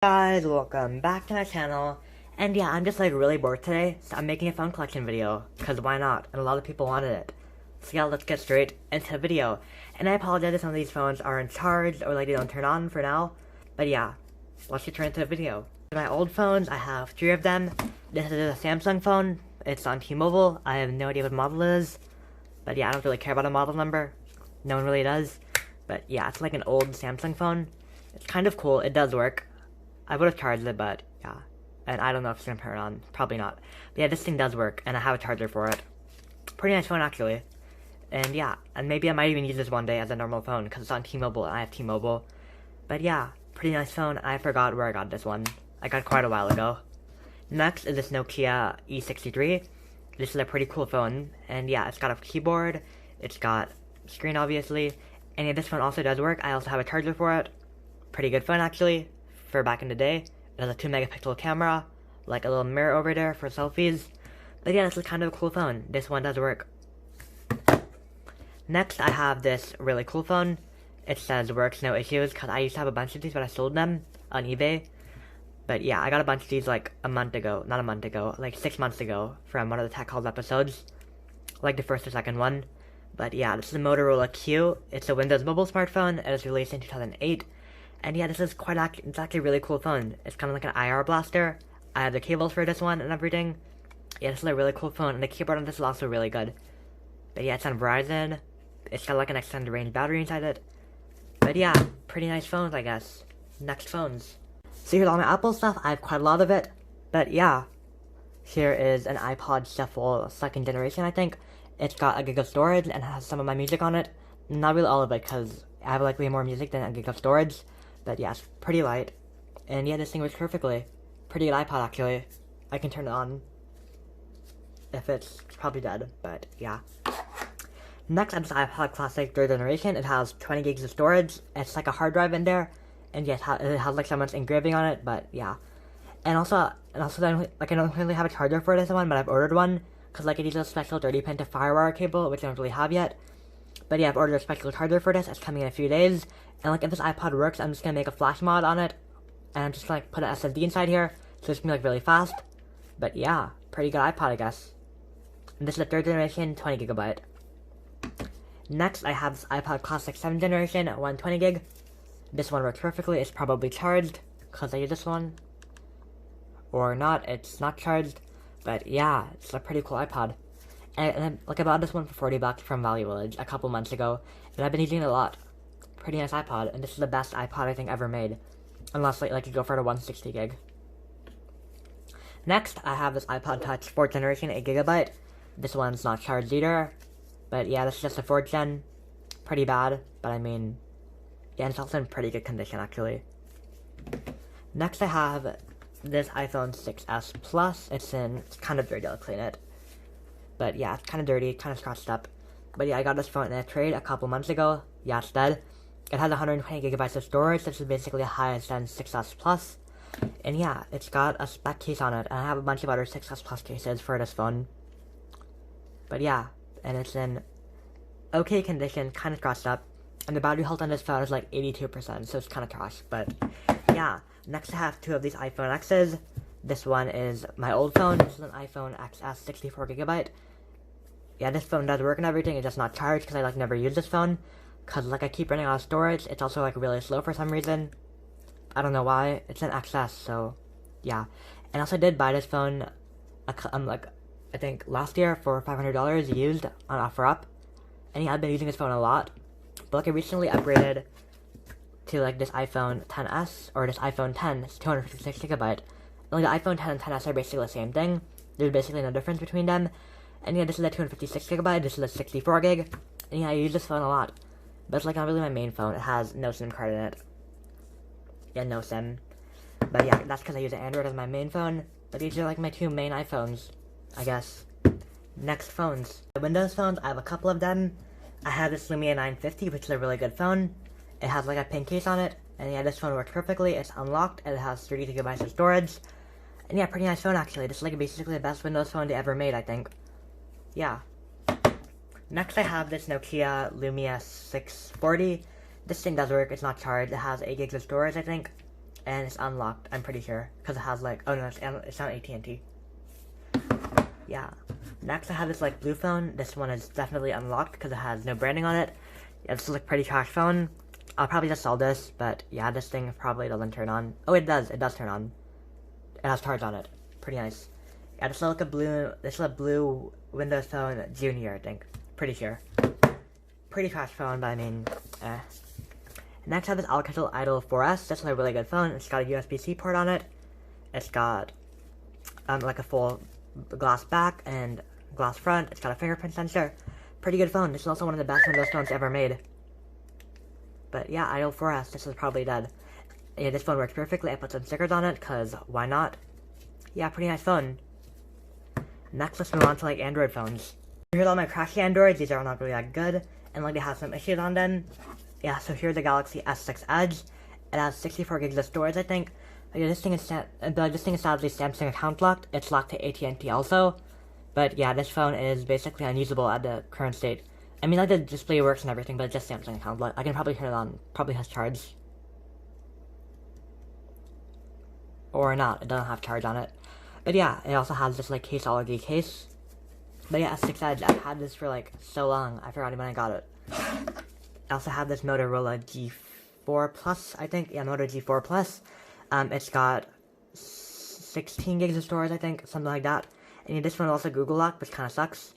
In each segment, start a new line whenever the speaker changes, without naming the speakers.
Guys, welcome back to my channel. And yeah, I'm just like really bored today, so I'm making a phone collection video, because why not? And a lot of people wanted it. So yeah, let's get straight into the video. And I apologize if some of these phones aren't charged or like they don't turn on for now. But yeah, let's get straight into the video. My old phones, I have 3 of them. This is a Samsung phone. It's on T-Mobile. I have no idea what model it is. But yeah, I don't really care about a model number. No one really does. But yeah, it's like an old Samsung phone. It's kind of cool. It does work. I would have charged it, but yeah. And I don't know if it's gonna turn on. Probably not. But yeah, this thing does work, and I have a charger for it. Pretty nice phone, actually. And yeah, and maybe I might even use this one day as a normal phone, because it's on T-Mobile, and I have T-Mobile. But yeah, pretty nice phone. I forgot where I got this one. I got it quite a while ago. Next is this Nokia E63. This is a pretty cool phone, and yeah, it's got a keyboard, it's got screen, obviously, and yeah, this phone also does work. I also have a charger for it. Pretty good phone, actually. For back in the day. It has a 2 megapixel camera, like a little mirror over there for selfies. But yeah, it's kind of a cool phone. This one does work. Next, I have this really cool phone. It says works, no issues, because I used to have a bunch of these, but I sold them on eBay. But yeah, I got a bunch of these like a month ago. Not a month ago, like 6 months ago from one of the Tech Calls episodes. Like the first or second one. But yeah, this is a Motorola Q. It's a Windows Mobile smartphone. It was released in 2008. And yeah, this is it's actually a really cool phone. It's kind of like an IR blaster. I have the cables for this one and everything. Yeah, this is a really cool phone, and the keyboard on this is also really good. But yeah, it's on Verizon. It's got like an extended range battery inside it. But yeah, pretty nice phones, I guess. Next phones. So here's all my Apple stuff. I have quite a lot of it. But yeah, here is an iPod Shuffle 2nd generation, I think. It's got a gig of storage and has some of my music on it. Not really all of it, because I have like way more music than a gig of storage. But yeah, it's pretty light. And yeah, this thing works perfectly. Pretty good iPod, actually. I can turn it on. If it's probably dead, but yeah. Next, I have this iPod Classic 3rd generation. It has 20 gigs of storage. It's like a hard drive in there. And yeah, it has like someone's engraving on it, but yeah. And also I don't really have a charger for this one, but I've ordered one. Because like it needs a special 30-pin to FireWire cable, which I don't really have yet. But yeah, I've ordered a special charger for this. It's coming in a few days. And like if this iPod works, I'm just gonna make a flash mod on it. And I'm just like put an SSD inside here. So it's gonna be like really fast. But yeah, pretty good iPod, I guess. And this is the 3rd generation, 20 gigabyte. Next, I have this iPod Classic 7th generation, 120 gig. This one works perfectly. It's probably charged, because I use this one. Or not, it's not charged. But yeah, it's a pretty cool iPod. And like I bought this one for $40 from Value Village a couple months ago, and I've been using it a lot. Pretty nice iPod, and this is the best iPod I think ever made, unless like you go for the 160 gig. Next, I have this iPod Touch 4th generation, 8 gigabyte. This one's not charged either, but yeah, this is just a 4th gen. Pretty bad, but I mean, yeah, it's also in pretty good condition actually. Next, I have this iPhone 6s Plus. It's kind of dirty. I'll clean it. But yeah, it's kind of dirty, kind of scratched up. But yeah, I got this phone in a trade a couple months ago. Yeah, it's dead. It has 120 gigabytes of storage, which is basically higher than 6s Plus. And yeah, it's got a spec case on it, and I have a bunch of other 6s Plus cases for this phone. But yeah, and it's in okay condition, kind of scratched up. And the battery health on this phone is like 82%, so it's kind of trash. But yeah, next I have 2 of these iPhone X's. This one is my old phone. This is an iPhone XS 64 gigabyte. Yeah, this phone does work and everything. It's just not charged because I like never use this phone. Because like I keep running out of storage. It's also like really slow for some reason. I don't know why. It's an XS, so yeah. And also I did buy this phone like I think last year for $500 used on OfferUp. And yeah, I've been using this phone a lot. But like I recently upgraded to like this iPhone XS or this iPhone 10. It's 256 gigabyte. Like the iPhone 10 and XS are basically the same thing. There's basically no difference between them. And yeah, this is a 256 gigabyte, this is a 64 gig. And yeah, I use this phone a lot. But it's like not really my main phone. It has no SIM card in it. Yeah, no SIM. But yeah, that's because I use Android as my main phone. But these are like my 2 main iPhones, I guess. Next, phones. The Windows phones, I have a couple of them. I have this Lumia 950, which is a really good phone. It has like a pin case on it. And yeah, this phone works perfectly. It's unlocked, and it has 30 gigabytes of storage. And yeah, pretty nice phone actually. This is like basically the best Windows phone they ever made, I think. Yeah. Next I have this Nokia Lumia 640. This thing does work. It's not charged. It has 8 gigs of storage, I think. and it's unlocked, I'm pretty sure, because it has like, oh no, it's not AT&T. Yeah. Next I have this like blue phone. This one is definitely unlocked because it has no branding on it. Yeah, this is like pretty trash phone. I'll probably just sell this, but yeah, this thing probably doesn't turn on. Oh, it does turn on. It has charge on it. Pretty nice. Yeah, this is a blue Windows Phone Junior, I think. Pretty sure. Pretty trash phone, but I mean, eh. Next I have this Alcatel Idol 4S. This is a really good phone. It's got a USB-C port on it. It's got like a full glass back and glass front. It's got a fingerprint sensor. Pretty good phone. This is also one of the best Windows phones ever made. But yeah, Idol 4S, this is probably dead. Yeah, this phone works perfectly. I put some stickers on it, cause why not? Yeah, pretty nice phone. Next, let's move on to like Android phones. Here's all my crashy Androids. These are not really that good, and like they have some issues on them. Yeah, so here's the Galaxy S6 Edge. It has 64 gigs of storage, I think. But yeah, this thing is sadly Samsung account locked. It's locked to AT&T also. But yeah, this phone is basically unusable at the current state. I mean, like the display works and everything, but it's just Samsung account locked. I can probably turn it on. Probably has charge. Or not. It doesn't have charge on it. But yeah, it also has this like Caseology case. But yeah, S6 Edge. I've had this for like so long. I forgot when I got it. I also have this Motorola G4 Plus, I think. Yeah, Moto G4 Plus. It's got 16 gigs of storage, I think, something like that. And this one also Google Lock, which kind of sucks.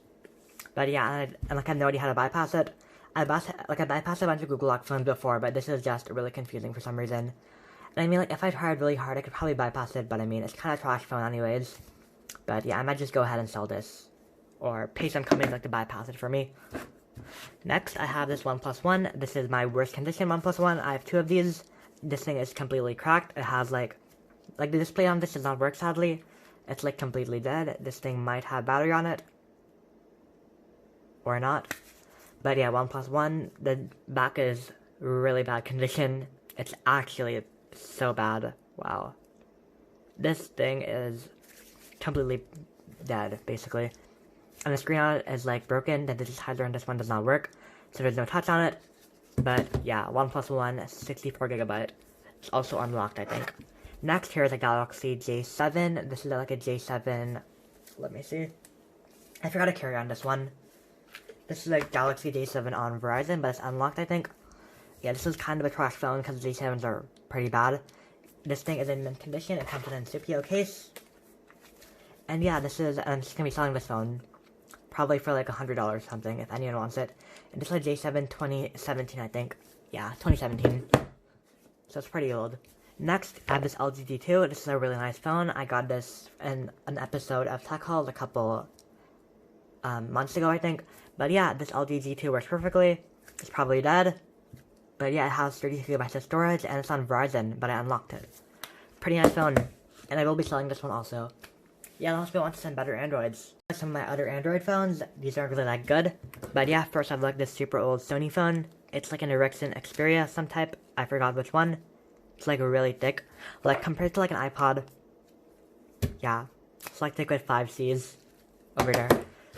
But yeah, and like I have no idea how to bypass it. I bypassed a bunch of Google Lock phones before, but this is just really confusing for some reason. And I mean, like, if I tried really hard, I could probably bypass it, but I mean, it's kind of trash phone anyways. But yeah, I might just go ahead and sell this. Or pay some companies like to bypass it for me. Next, I have this OnePlus One. This is my worst condition OnePlus One. I have two of these. This thing is completely cracked. It has like the display on this does not work sadly. It's like completely dead. This thing might have battery on it. Or not. But yeah, OnePlus One, the back is really bad condition. It's actually so bad. Wow. This thing is completely dead, basically. And the screen on it is like broken. The digitizer on this one does not work. So there's no touch on it. But yeah, OnePlus One, 64GB. It's also unlocked, I think. Next, here is a Galaxy J7. This is like a J7. Let me see. I forgot to carry on this one. This is a Galaxy J7 on Verizon, but it's unlocked, I think. Yeah, this is kind of a trash phone because the J7s are pretty bad. This thing is in mint condition. It comes in an Incipio case. And yeah, I'm just going to be selling this phone. Probably for like $100 or something, if anyone wants it. And this is a J7 2017, I think. Yeah, 2017. So it's pretty old. Next, I have this LG G2. This is a really nice phone. I got this in an episode of Tech Halls a couple months ago, I think. But yeah, this LG G2 works perfectly. It's probably dead. But yeah, it has 32GB of storage, and it's on Verizon, but I unlocked it. Pretty nice phone. And I will be selling this one also. Yeah, let's go on to some better Androids. Some of my other Android phones, these aren't really that good. But yeah, first I have like this super old Sony phone. It's like an Ericsson Xperia some type. I forgot which one. It's like really thick. Like compared to like an iPod. Yeah, it's like thick with 5 Cs over there.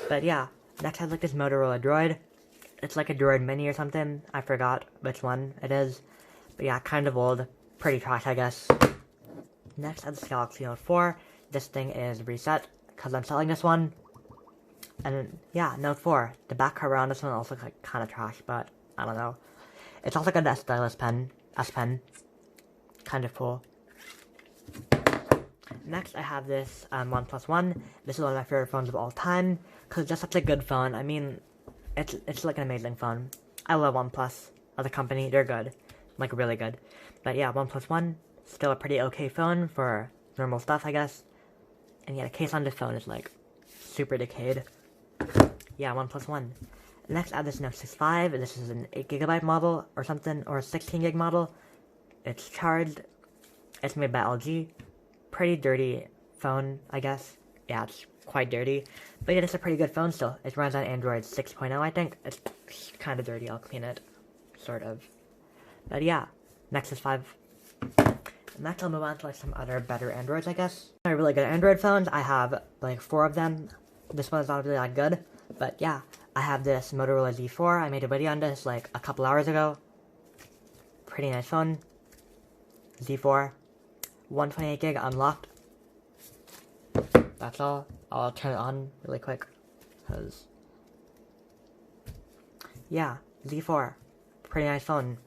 But yeah, next I have like this Motorola Droid. It's like a Droid Mini or something. I forgot which one it is. But yeah, kind of old. Pretty trash, I guess. Next I have this Galaxy Note 4. This thing is reset because I'm selling this one. And yeah, Note 4. The back cover on this one also like kind of trash, but I don't know. It's also got that stylus pen, S Pen. Kind of cool. Next, I have this OnePlus One. This is one of my favorite phones of all time because it's just such a good phone. I mean, it's like an amazing phone. I love OnePlus as a company. They're good, like really good. But yeah, OnePlus One, still a pretty okay phone for normal stuff, I guess. And yeah, the case on this phone is like super decayed. Yeah, OnePlus One. Next, I have this Nexus 5. This is an 8GB model or something, or a 16GB model. It's charged. It's made by LG. Pretty dirty phone, I guess. Yeah, it's quite dirty. But yeah, it's a pretty good phone still. It runs on Android 6.0, I think. It's kind of dirty. I'll clean it. Sort of. But yeah, Nexus 5. Next, I'll move on to like some other better Androids, I guess. My really good Android phones, I have like 4 of them. This one is not really that good. But yeah, I have this Motorola Z4. I made a video on this like a couple hours ago. Pretty nice phone. Z4. 128 gig unlocked. That's all. I'll turn it on really quick, cause yeah, Z4, pretty nice phone.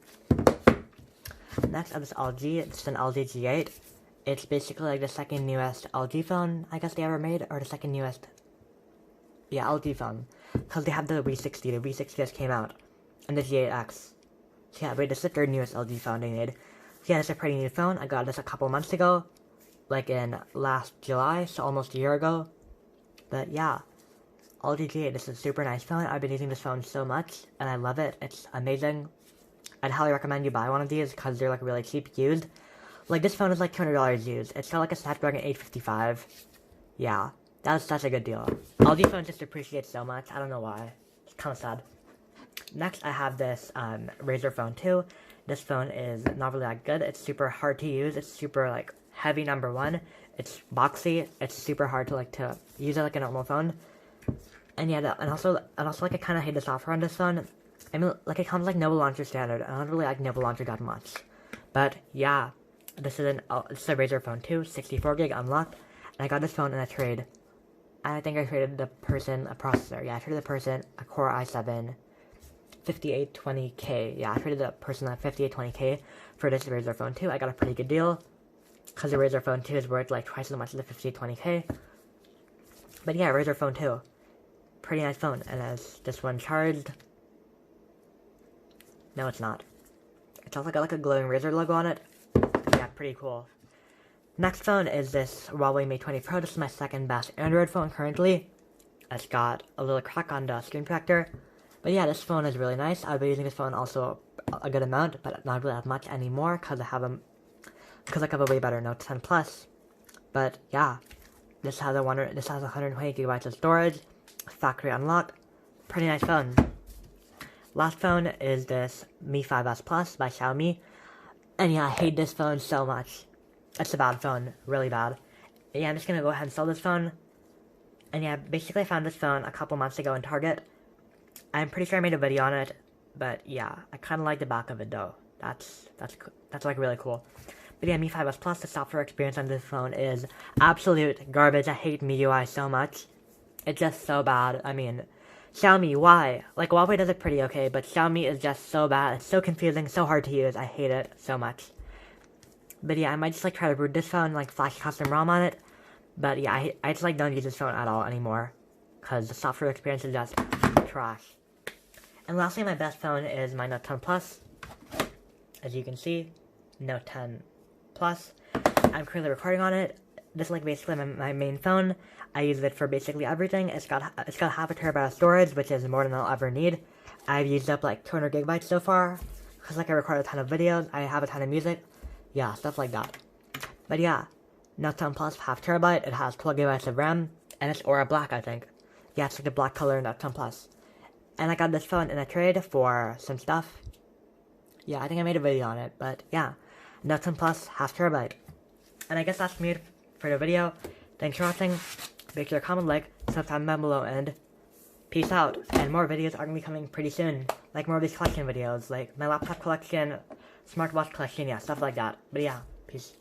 Next up is LG. It's an LG G8. It's basically like the second newest LG phone I guess they ever made, or the second newest, yeah, LG phone, cause they have the V60. The V60 just came out, and the G8X. So yeah, wait, this is the third newest LG phone they made. So yeah, it's a pretty new phone. I got this a couple months ago, like in last July, so almost a year ago. But yeah, LG G8, this is a super nice phone. I've been using this phone so much, and I love it. It's amazing. I'd highly recommend you buy one of these, because they're like really cheap used. Like, this phone is like $200 used. It's got like a Snapdragon 855. Yeah, that's such a good deal. LG phones just appreciate so much. I don't know why. It's kind of sad. Next, I have this Razer Phone 2. This phone is not really that good. It's super hard to use. It's super like heavy, number one. It's boxy. It's super hard to to use it like a normal phone. And yeah, and also like I kind of hate the software on this phone. I mean, like it comes like Noble Launcher standard. I don't really like Noble Launcher that much. But yeah, this is a Razer Phone 2, 64 gig unlocked. And I got this phone in a trade. I think I traded the person a processor. Yeah, I traded the person a Core i7 5820K. Yeah, I traded the person a 5820K for this Razer Phone 2. I got a pretty good deal, because the Razer Phone 2 is worth like twice as much as the 5820K. But yeah, Razer Phone 2. Pretty nice phone. And as this one charged, no, it's not. It's also got like a glowing Razer logo on it. Yeah, pretty cool. Next phone is this Huawei Mate 20 Pro. This is my second best Android phone currently. It's got a little crack on the screen protector. But yeah, this phone is really nice. I've been using this phone also a good amount, but not really that much anymore, because I have a way better Note 10 Plus. But yeah, this has 120 gigabytes of storage, factory unlocked. Pretty nice phone. Last phone is this Mi 5S Plus by Xiaomi. And yeah, I hate this phone so much. It's a bad phone, really bad. And yeah, I'm just gonna go ahead and sell this phone. And yeah, basically I found this phone a couple months ago in Target. I'm pretty sure I made a video on it, but yeah, I kind of like the back of it though. That's like really cool. But yeah, Mi 5S Plus, the software experience on this phone is absolute garbage. I hate MIUI so much. It's just so bad. I mean, Xiaomi, why? Like, Huawei does it pretty okay, but Xiaomi is just so bad. It's so confusing, so hard to use. I hate it so much. But yeah, I might just try to root this phone, flash custom ROM on it. But yeah, I just don't use this phone at all anymore, because the software experience is just trash. And lastly, my best phone is my Note 10 Plus. As you can see, Note 10 Plus. I'm currently recording on it. This is basically my main phone. I use it for basically everything. It's got half a terabyte of storage, which is more than I'll ever need. I've used up 200 gigabytes so far, because I record a ton of videos. I have a ton of music. Yeah, stuff like that. But yeah, Note 10 Plus, half terabyte. It has 12 gigabytes of RAM, and it's Aura Black, I think. Yeah, it's the black color Note 10 Plus. And I got this phone in a trade for some stuff. Yeah, I think I made a video on it, but yeah. Note 10 Plus, half terabyte. And I guess that's me for the video. Thanks for watching. Make sure to comment, subscribe down below, and peace out. And more videos are going to be coming pretty soon. More of these collection videos, my laptop collection, smartwatch collection, yeah, stuff like that. But yeah, peace.